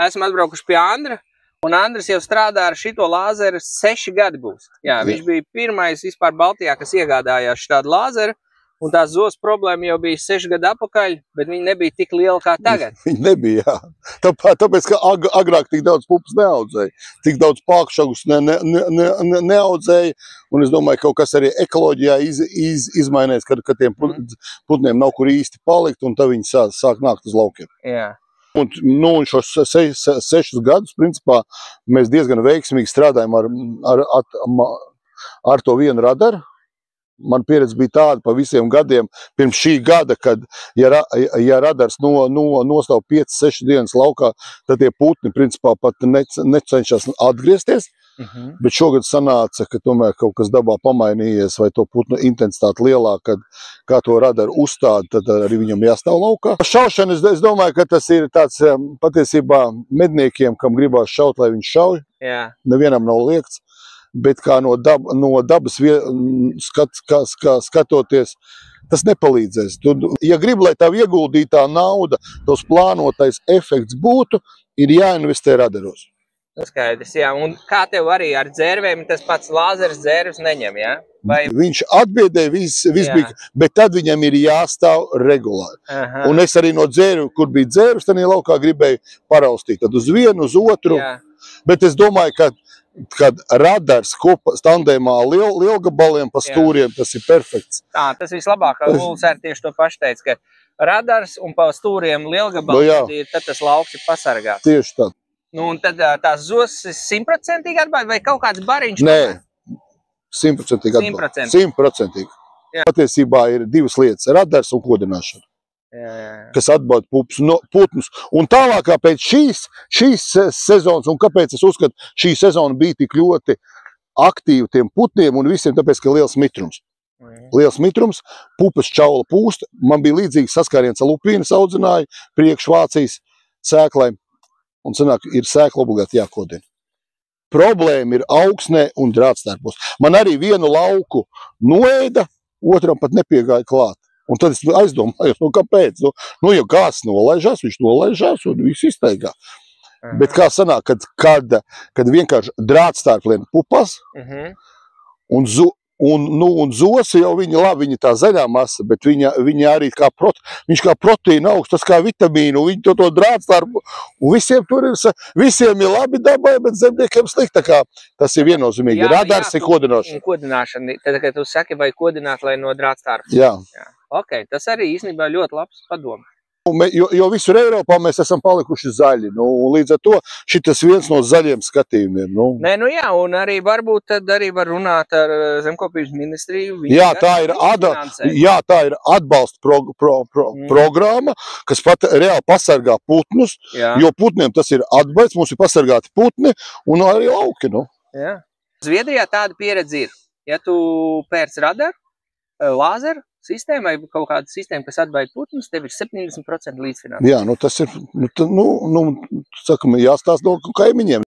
esam atbraukuši pie Andra, un Andris jau strādā ar šito lāzeru 6 gadi būs. Jā, viņš bija pirmais vispār Baltijā, kas iegādājās šādu lāzeru, un tā zos problēma jau bija 6 gadu atpakaļ, bet viņa nebija tik liela kā tagad. Viņa nebija, jā. Tāpēc, ka agrāk tik daudz pupas neaudzēja, tik daudz pākšagus neaudzēja, un es domāju, kaut kas arī ekoloģijā izmainēs, kad tiem putniem nav kur īsti palikt, un tad viņi sāk nākt uz laukiem. Jā. Un šos 6 gadus, principā, mēs diezgan veiksmīgi strādājam ar to vienu radaru. Man pieredze bija tāda pa visiem gadiem pirms šī gada, kad, ja radars nostāv 5-6 dienas laukā, tad tie putni, principā, pat necenšas atgriezties. Bet šogad sanāca, ka tomēr kaut kas dabā pamainījies, vai to putnu intensitāte lielāka, kā to radaru uzstāda, tad arī viņam jāstāv laukā. Šaušana, es domāju, ka tas ir tāds patiesībā medniekiem, kam gribās šaut, lai viņš šauj. Jā. Nevienam nav liekts. Bet kā no dabas skatoties, tas nepalīdzēs. Ja grib, lai tavu ieguldītā nauda, tos plānotais efekts būtu, ir jāinvestē radaros. Skaidrs, jā. Un kā tev arī ar dzērvēm tas pats lāzeres dzērvs neņem, jā? Vai... Viņš atbiedēja, viss bija, bet tad viņam ir jāstāv regulāri. Un es arī no dzērvu, kur bija dzērvs, tad laukā gribēju paraustīt. Tad uz vienu, uz otru. Jā. Bet es domāju, kad radars kopā standējumā lielgabaliem pa stūriem, tas ir perfekts. Tā, tas vislabāk, Ulis arī tieši to paši teica, ka radars un pa stūriem lielgabaliem, tad tas lauks ir pasargāts. Tieši tā. Nu, un tad tās zoses 100% atbalsta vai kaut kāds bariņš? Nē, 100% atbalsta. 100%. Patiesībā ir divas lietas – radars un kodināšana. Kas atbalsta putnus. Un tālākā pēc šīs sezonas, un kāpēc es uzskatu, šī sezona bija tik ļoti aktīva tiem putniem un visiem, tāpēc, ka liels mitrums. Liels mitrums, pupas čaula pūst, man bija līdzīgs saskāriens ar lupīnas audzināju, priekš Vācijas sēklai, un sanāk, ir sēkla obligāti jākodina. Problēma ir augsnē un drātstērpos. Man arī vienu lauku noēda, otram pat nepiegāja klāt. Un tad es aizdomājos, kāpēc? Ja kāds nolaižās, viņš nolaižās un viss izteigā. Bet kā sanāk, kad vienkārši drātstērplien pupas, un zosi jau viņi tā zaļā masa, bet viņi arī kā proteīna augsts, tas kā vitamīnu, viņi to drātstērpu, un visiem ir labi dabai, bet zemniekiem slikti. Tā kā tas ir viennozīmīgi. Radars ir kodināšana. Kodināšana, tad, kad tu saki, vai kodināt, lai no drātstērpu. Jā. Ok, tas arī īstenībā ļoti labs padoms. Jo visur Eiropā mēs esam palikuši zaļi, un līdz ar to šitas viens no zaļiem skatījumiem. Nē, jā, un arī varbūt tad arī var runāt ar Zemkopības ministriju. Jā, tā ir atbalsta programma, kas pat reāli pasargā putnus, jo putniem tas ir atbalsts, mums ir pasargāti putni un arī lauki. Jā. Zviedrijā tāda pieredze ir. Ja tu pērc radaru, lāzeru sistēmu vai kaut kādu sistēmu, kas atbaida putnus, tev ir 70% līdzfinansējums. Jā, tas ir, sakam, jāstāsta no kaimiņiem.